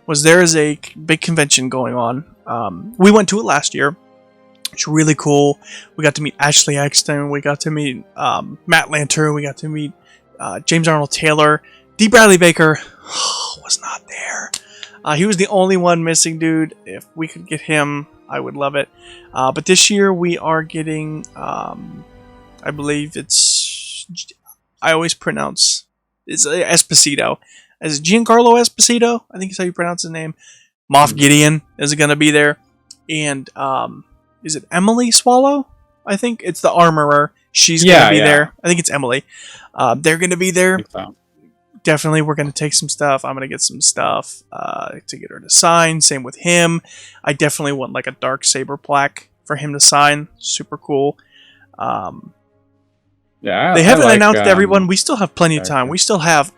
was there is a big convention going on. We went to it last year. It's really cool. We got to meet Ashley Eckstein. We got to meet Matt Lanter. We got to meet James Arnold Taylor. D. Bradley Baker was not there. He was the only one missing, dude. If we could get him, I would love it. But this year we are getting, I believe it's, I always pronounce, it's Esposito. Is it Giancarlo Esposito? I think is how you pronounce his name. Moff Gideon is going to be there. And is it Emily Swallow? I think it's the armorer. She's going to be there. I think it's Emily. They're going to be there. Definitely, we're going to take some stuff. I'm going to get some stuff to get her to sign. Same with him. I definitely want like a dark saber plaque for him to sign. Super cool. They haven't announced everyone. We still have plenty of time. We still have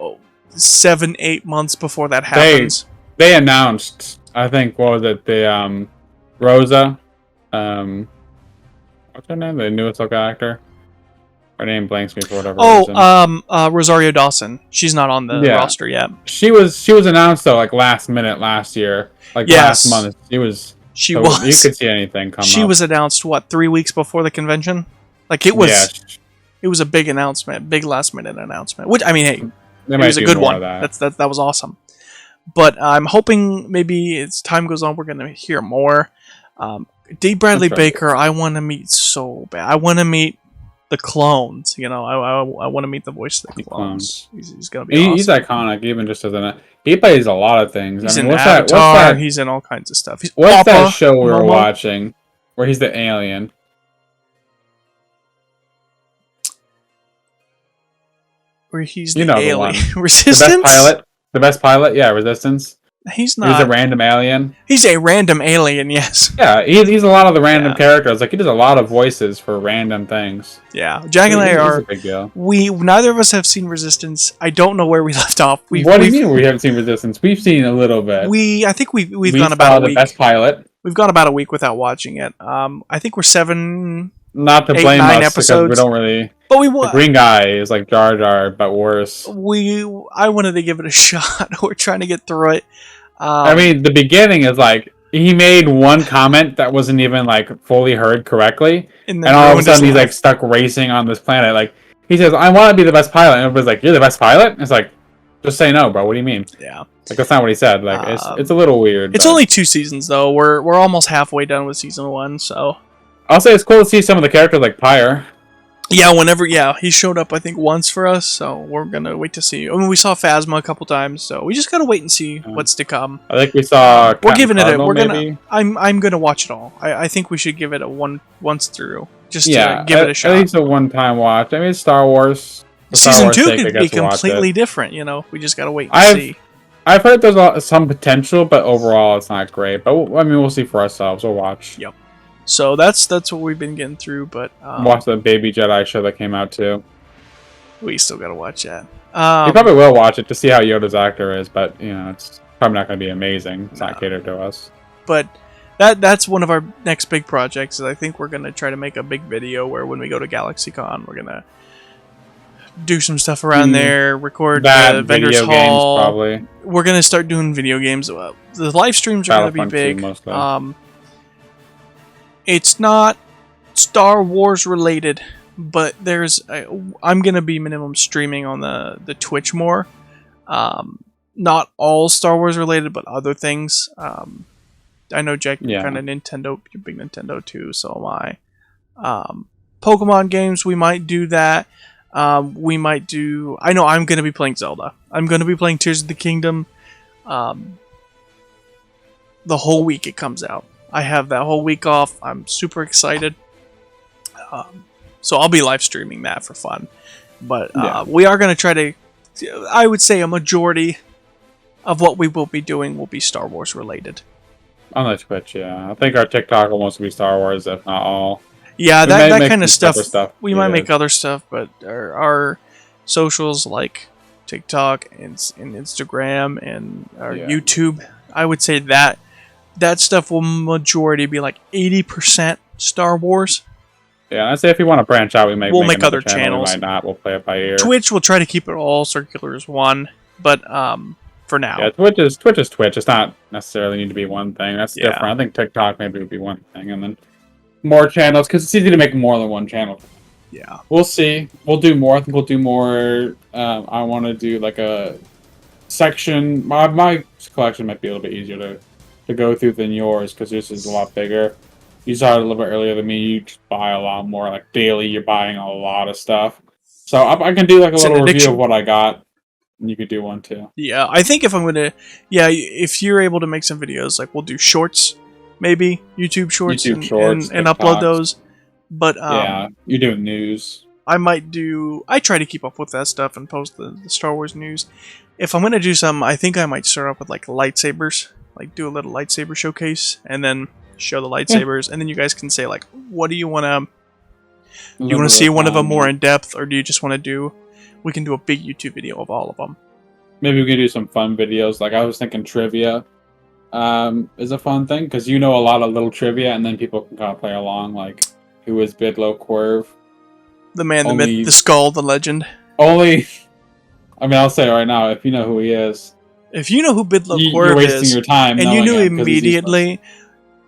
7-8 months before that happens. They announced, I think, what was it? The Rosa. What's her name? The newest local actor. Her name blanks me for whatever reason. Rosario Dawson. She's not on the roster yet. She was announced though, like last minute last year, last month. She was. You could see anything come. She was announced 3 weeks before the convention. Like it was. Yeah. It was a big announcement, big last minute announcement. Which I mean, hey, it was a good one. That was awesome. But I'm hoping maybe as time goes on, we're gonna hear more. D. Bradley Baker, I want to meet so bad. I want to meet the clones, I want to meet the voice of the clones. He's gonna be awesome. He's iconic, even just as he plays a lot of things. He's in Avatar. He's in all kinds of stuff. What's that show we were watching where he's the alien? Where he's the alien. The one. Resistance? The best pilot? Yeah, Resistance. He's He's a not. random alien. He's a random alien. Yes. Yeah, he's a lot of the random Yeah. characters. Like he does a lot of voices for random things. Yeah. Jack and I He's are. a big deal. We neither of us have seen Resistance. I don't know where we left off. What do you mean we haven't seen Resistance? We've seen a little bit. I think we've we gone about a the week. best pilot. We've gone about a week without watching it. I think we're 7. Not to 8, blame 9 us because episodes. we don't really. But The green guy is like Jar Jar, but worse. I wanted to give it a shot. We're trying to get through it. I mean, the beginning is like he made one comment that wasn't even like fully heard correctly, and all of a sudden he's like stuck racing on this planet. Like he says, "I want to be the best pilot," and everybody's like, "You're the best pilot?" And it's like, just say no, bro. What do you mean? Yeah, like that's not what he said. Like it's a little weird. It's only 2 seasons though. We're almost halfway done with season 1, so I'll say it's cool to see some of the characters like Pyre. Yeah, he showed up I think once for us, so we're gonna wait to see. I mean, we saw Phasma a couple times, so we just gotta wait and see what's to come. I think we saw. We're giving Cardinal, it. maybe? I'm gonna watch it all. I think we should give it a once through, just to give it a shot. At least a one-time watch. I mean, it's Star Wars. Season 2 could be completely different. You know, we just gotta wait and see. I've heard there's some potential, but overall it's not great. But I mean, we'll see for ourselves. We'll watch. Yep. So that's what we've been getting through. But watch the Baby Jedi show that came out too. We still gotta watch that. You probably will watch it to see how Yoda's actor is, but you know it's probably not going to be amazing. It's not catered to us. But that's one of our next big projects. Is I think we're gonna try to make a big video where when we go to GalaxyCon, we're gonna do some stuff around there, record the vendors hall. Games, probably. We're gonna start doing video games. The live streams are gonna be big. It's not Star Wars related, but I'm gonna be minimum streaming on the Twitch more. Not all Star Wars related, but other things. I know Jack, you're kind of Nintendo, you're big Nintendo too, so am I. Pokemon games, we might do that. We might do. I know I'm gonna be playing Zelda. I'm gonna be playing Tears of the Kingdom. The whole week it comes out. I have that whole week off. I'm super excited. So I'll be live streaming that for fun. But we are gonna try to. I would say a majority of what we will be doing will be Star Wars related. On the Twitch, yeah. I think our TikTok will mostly be Star Wars, if not all. Yeah, that kind of stuff. We might make other stuff, but our socials like TikTok and Instagram and our YouTube, I would say that stuff will majority be like 80% Star Wars. Yeah, I'd say if you want to branch out, we'll make other channels. We might not. We'll play it by ear. Twitch, we'll try to keep it all circular as one, but for now. Yeah, Twitch is Twitch. It's not necessarily need to be one thing. That's different. I think TikTok maybe would be one thing, and then more channels, because it's easy to make more than one channel. Yeah. We'll see. We'll do more. I think we'll do more. I want to do like a section. My collection might be a little bit easier to go through than yours, because yours is a lot bigger. You started a little bit earlier than me. You just buy a lot more. Like daily, you're buying a lot of stuff. So I can do like a little review of what I got. And you could do one too. Yeah, I think if I'm gonna, if you're able to make some videos, like we'll do shorts, maybe YouTube shorts, and upload those. But you're doing news. I try to keep up with that stuff and post the Star Wars news. If I'm gonna do something, I think I might start off with like lightsabers, like do a little lightsaber showcase, and then show the lightsabers, and then you guys can say like, what do you want to? Do you want to see one of them more in depth, or do you just want to do? We can do a big YouTube video of all of them. Maybe we can do some fun videos. Like I was thinking trivia is a fun thing, because you know a lot of little trivia, and then people can kind of play along. Like, who is Bidlo Quirv? The man, the myth, the skull, the legend. I mean, I'll say right now, if you know who he is. If you know who Bidlo Quirv is, you're wasting your time. And you knew immediately,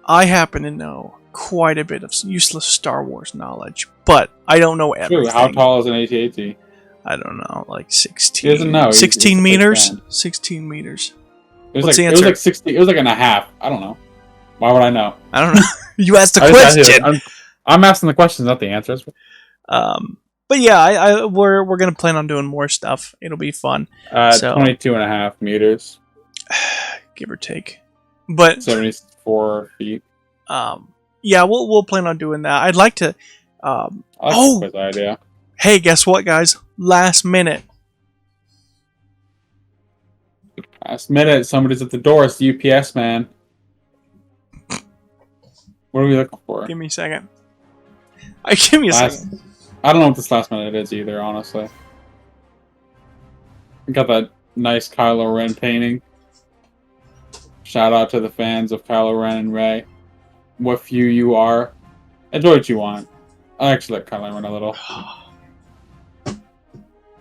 I happen to know quite a bit of useless Star Wars knowledge, but I don't know everything. True. How tall is an AT-AT? I don't know, like 16. He doesn't know. 16 meters? 16 meters. What's the answer? It was like 60. It was like and a half. I don't know. Why would I know? I don't know. You asked the question. I'm asking the questions, not the answers. But yeah, we're gonna plan on doing more stuff. It'll be fun. 22 and a half meters, give or take. But 74 feet. Yeah, we'll plan on doing that. I'd like to. I like the idea. Hey, guess what, guys? Last minute. Last minute, somebody's at the door. It's the UPS man. What are we looking for? Give me a second. Give me a second. I don't know what this last minute is either, honestly. We got that nice Kylo Ren painting. Shout out to the fans of Kylo Ren and Rey. What few you are. Enjoy what you want. I actually like Kylo Ren a little.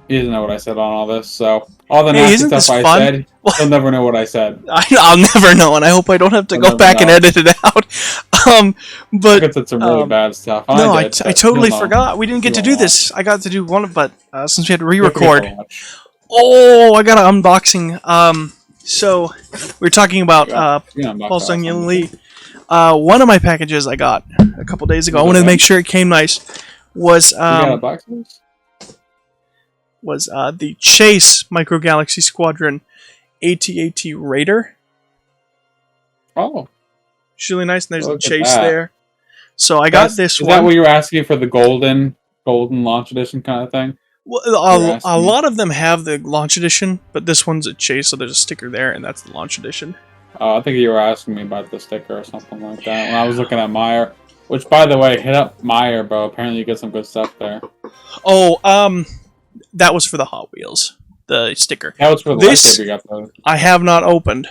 He doesn't know what I said on all this, so all the nasty stuff I said, he'll never know what I said. I'll never know, and I hope I don't have to go back and edit it out. But I said some really bad stuff. No, I totally forgot. We didn't get to do this. I got to do one, but since we had to re-record. Oh, I got an unboxing. So we were talking about Paul Sung-Yun Lee. One of my packages I got a couple days ago. I wanted to make sure it came nice. Was the Chase Micro Galaxy Squadron AT-AT Raider. Oh. It's really nice, and there's the Chase there. So I got this one. Is that what you were asking for, the golden launch edition kind of thing? Well, a lot of them have the launch edition, but this one's a Chase, so there's a sticker there, and that's the launch edition. Oh, I think you were asking me about the sticker or something like that when I was looking at Meyer. Which, by the way, hit up Meyer, bro. Apparently you get some good stuff there. Oh, that was for the Hot Wheels, the sticker. That was for the lightsaber you got, though. I have not opened.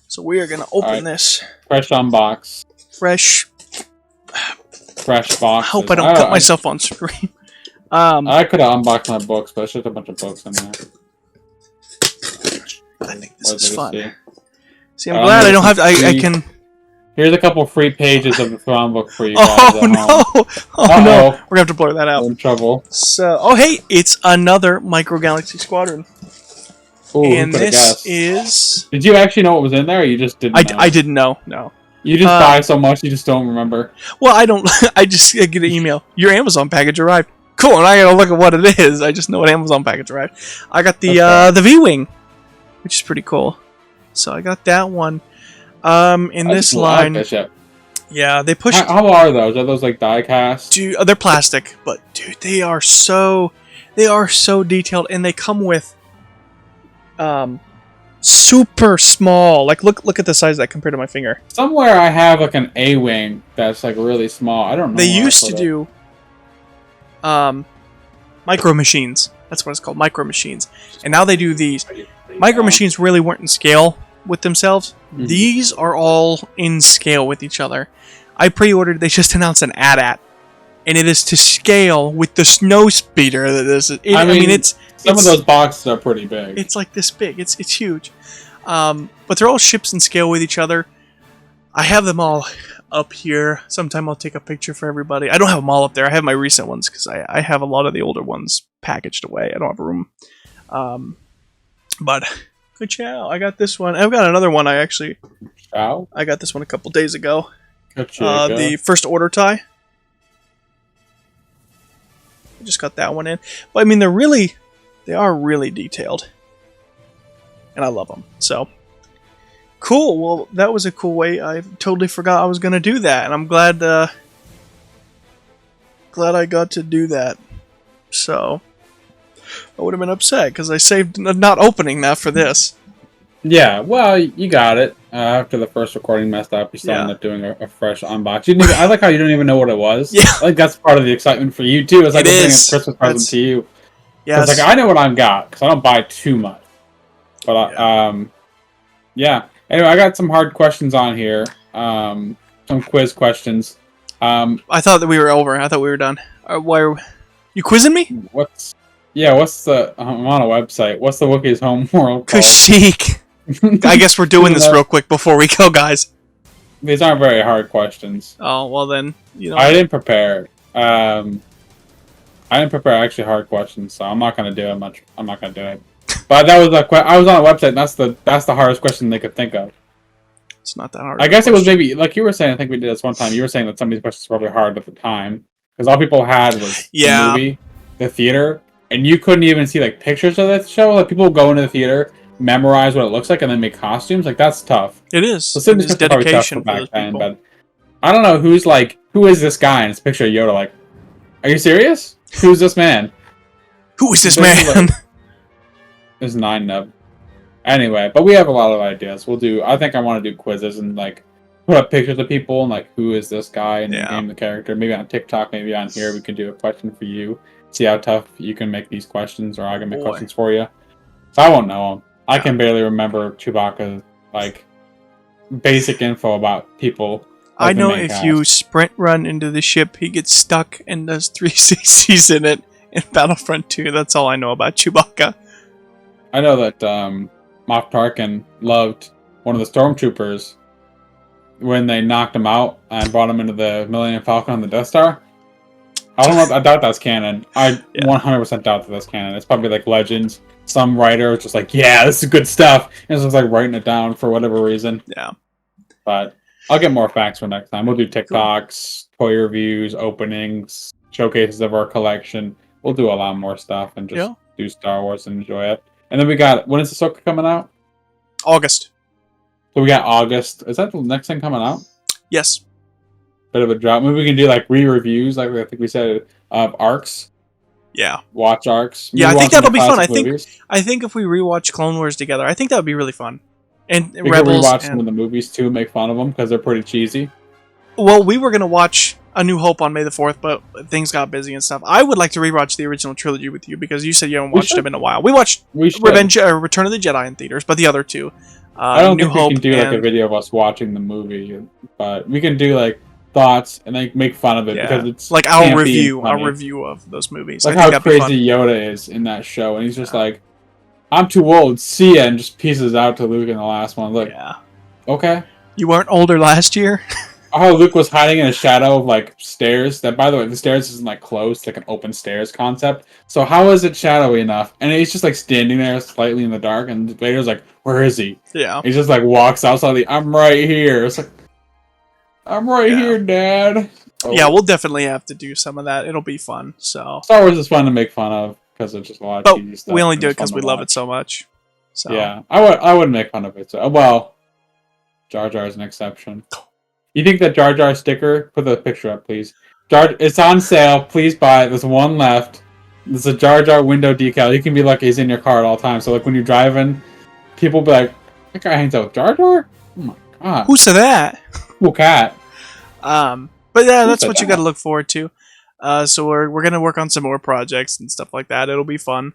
So we are going to open this. Fresh unbox. Fresh box. I hope I don't cut myself on screen. I could have unboxed my books, but I should have a bunch of books in there. I think this is fun. See, I'm glad I don't have to, I can... Here's a couple free pages of the Thrawn book for you guys. Oh, no! Oh, no! We're going to have to blur that out. We're in trouble. So, oh, hey! It's another Micro Galaxy Squadron. Ooh, and this is... Did you actually know what was in there, or you just didn't know? I didn't know, no. You just buy so much, you just don't remember. Well, I don't... I just get an email. Your Amazon package arrived. Cool, and I gotta look at what it is. I just know what Amazon package arrived. I got the V-Wing, which is pretty cool. So I got that one. In this line... Yeah, they push... How are those? Are those like die-cast? Dude, they're plastic, but dude, they are so detailed, and they come with super small. Like, look at the size of that compared to my finger. Somewhere I have like an A-wing that's like really small. I don't know. They used to do micro machines. That's what it's called, micro machines. And now they do these. Micro machines really weren't in scale with themselves. Mm-hmm. These are all in scale with each other. I pre-ordered. They just announced an AT-AT, and it is to scale with the snow speeder. I mean, it's some of those boxes are pretty big. It's like this big. It's huge. But they're all ships in scale with each other. I have them all up here. Sometime I'll take a picture for everybody. I don't have them all up there. I have my recent ones because I have a lot of the older ones packaged away. I don't have room. But good chow. I got this one. I've got another one. I got this one a couple days ago. The First Order tie. I just got that one in. But I mean, they are really detailed. And I love them. So, cool. Well, that was a cool way. I totally forgot I was going to do that. And I'm glad I got to do that. So, I would have been upset because I saved not opening that for this. Yeah, well, you got it. After the first recording messed up, you still ended up doing a fresh unboxing. I like how you don't even know what it was. Yeah. I think that's part of the excitement for you, too. It's like opening a Christmas present to you. Yeah. It's like, I know what I've got, because I don't buy too much. But, yeah. Anyway, I got some hard questions on here. Some quiz questions. I thought that we were over. I thought we were done. Why are you quizzing me? What's the... I'm on a website. What's the Wookiees' home world called? Kashyyyk. I guess we're doing this real quick before we go, guys. These aren't very hard questions. Oh, well then, I didn't prepare. I didn't prepare actually hard questions, so I'm not going to do it much. I'm not going to do it. But that was I was on a website, and that's the hardest question they could think of. It's not that hard. I guess it was maybe, like you were saying, I think we did this one time, you were saying that some of these questions were probably hard at the time. Because all people had was the movie, the theater, and you couldn't even see like pictures of that show. Like people go into the theater, memorize what it looks like, and then make costumes. Like that's tough. It is. So it is dedication for those people. But I don't know who is this guy? And it's a picture of Yoda. Like, are you serious? Who's this man? Who is this man? There's 9 Nub. Anyway, but we have a lot of ideas. I think I want to do quizzes and like put up pictures of people and like who is this guy and name the character. Maybe on TikTok, maybe on here, we can do a question for you. See how tough you can make these questions, or I can make questions for you. So I won't know them. I can barely remember Chewbacca's like basic info about people. Like I know if you sprint run into the ship, he gets stuck and does 360s in it in Battlefront 2. That's all I know about Chewbacca. I know that Moff Tarkin loved one of the stormtroopers when they knocked him out and brought him into the Millennium Falcon on the Death Star. I don't know. I doubt that's canon. I 100% doubt that that's canon. It's probably like Legends. Some writer was just like, yeah, this is good stuff. And it's just like writing it down for whatever reason. Yeah. But I'll get more facts for next time. We'll do TikToks, toy reviews, openings, showcases of our collection. We'll do a lot more stuff and just do Star Wars and enjoy it. And then we got, when is Ahsoka coming out? August. So we got August. Is that the next thing coming out? Yes. Bit of a drop. Maybe we can do like re-reviews, like I think we said, of arcs. Yeah. Watch arcs. Yeah, I think that'll be fun. I think if we rewatch Clone Wars together, I think that would be really fun. And we Rebels. Could rewatch some of the movies too, make fun of them because they're pretty cheesy. Well, we were gonna watch A New Hope on May the 4th, but things got busy and stuff. I would like to rewatch the original trilogy with you because you said you haven't watched them in a while. We watched Return of the Jedi in theaters, but the other two. I don't think we can do like a video of us watching the movie, but we can do like thoughts and like make fun of it because it's like our review of those movies. Like how crazy Yoda is in that show, and he's just like, "I'm too old, see ya," and just pieces out to Luke in the last one. Look, okay, you weren't older last year. Oh, Luke was hiding in a shadow of like stairs. That, by the way, the stairs isn't like closed, like an open stairs concept. So how is it shadowy enough? And he's just like standing there slightly in the dark, and Vader's like, "Where is he?" Yeah, he just like walks outside. I'm right here. It's like, I'm right here, Dad. Oh. Yeah, we'll definitely have to do some of that. It'll be fun. So Star Wars is fun to make fun of because it's just a lot of cheesy stuff. We only do it because we love it so much. So yeah, I would make fun of it. So well, Jar Jar is an exception. You think that Jar Jar sticker? Put the picture up, please. It's on sale. Please buy it. There's one left. There's a Jar Jar window decal. You can be lucky he's in your car at all times. So like when you're driving, people will be like, "That guy hangs out with Jar Jar? Oh my god! Who's that? Cool cat." But yeah, that's what you got to look forward to. So we're gonna work on some more projects and stuff like that. It'll be fun.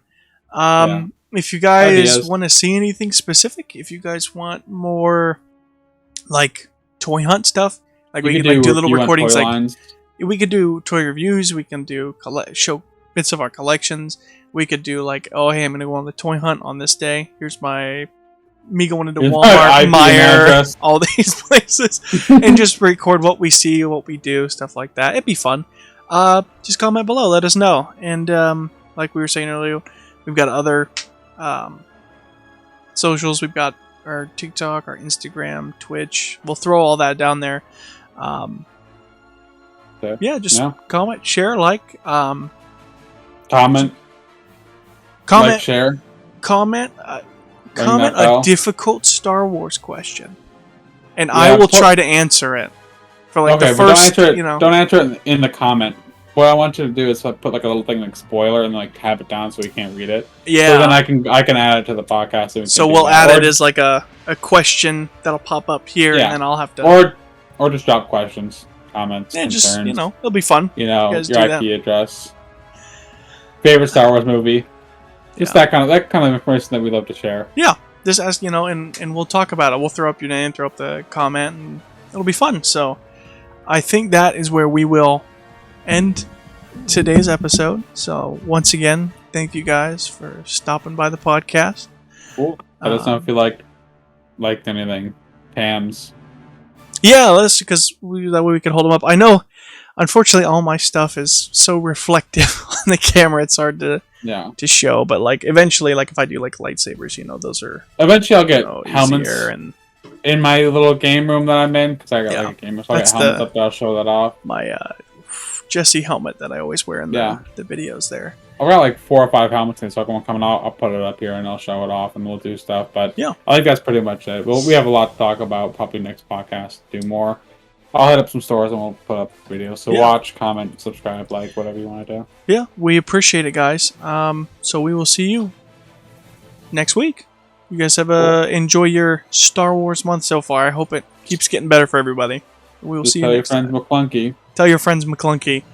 If you guys want to see anything specific, if you guys want more like toy hunt stuff, like we could like do little recordings, like we could do toy reviews, we can do show bits of our collections, we could do like, oh hey, I'm gonna go on the toy hunt on this day, here's me going into Walmart, Meijer, all these places, and just record what we see, what we do, stuff like that. It'd be fun. Just comment below, let us know. And like we were saying earlier, we've got other socials. We've got our TikTok, our Instagram, Twitch. We'll throw all that down there. Yeah, just comment, share, like. Comment, like, share. Comment a difficult Star Wars question, and I will try to answer it. For like the first, don't answer it in the comment. What I want you to do is put like a little thing like spoiler and like tab it down so we can't read it. Yeah. So then I can add it to the podcast. So we'll add it as like a question that'll pop up here, and then I'll have to or just drop questions, comments, concerns. Just it'll be fun. Your IP address, favorite Star Wars movie. Just that kind of information that we love to share. Yeah. Just ask, and we'll talk about it. We'll throw up your name, throw up the comment, and it'll be fun. So I think that is where we will end today's episode. So once again, thank you guys for stopping by the podcast. Cool. Let us know if you liked anything. Pam's. Yeah, because that way we can hold them up. I know, unfortunately, all my stuff is so reflective on the camera. It's hard to show. But like eventually, like if I do like lightsabers, those are eventually I'll get helmets and in my little game room that I'm in because I got like a game room. So I got helmets up there. I'll show that off. My Jesse helmet that I always wear in the videos there. I've got like 4 or 5 helmets in, so when coming out, I'll put it up here and I'll show it off and we'll do stuff. But I think that's pretty much it. Well, we have a lot to talk about. Probably next podcast, do more. I'll hit up some stores and we'll put up videos. So watch, comment, subscribe, like, whatever you want to do. Yeah, we appreciate it, guys. So we will see you next week. You guys have enjoy your Star Wars month so far. I hope it keeps getting better for everybody. We will Just see you tell your next friends time. McClunky. Tell your friends McClunky.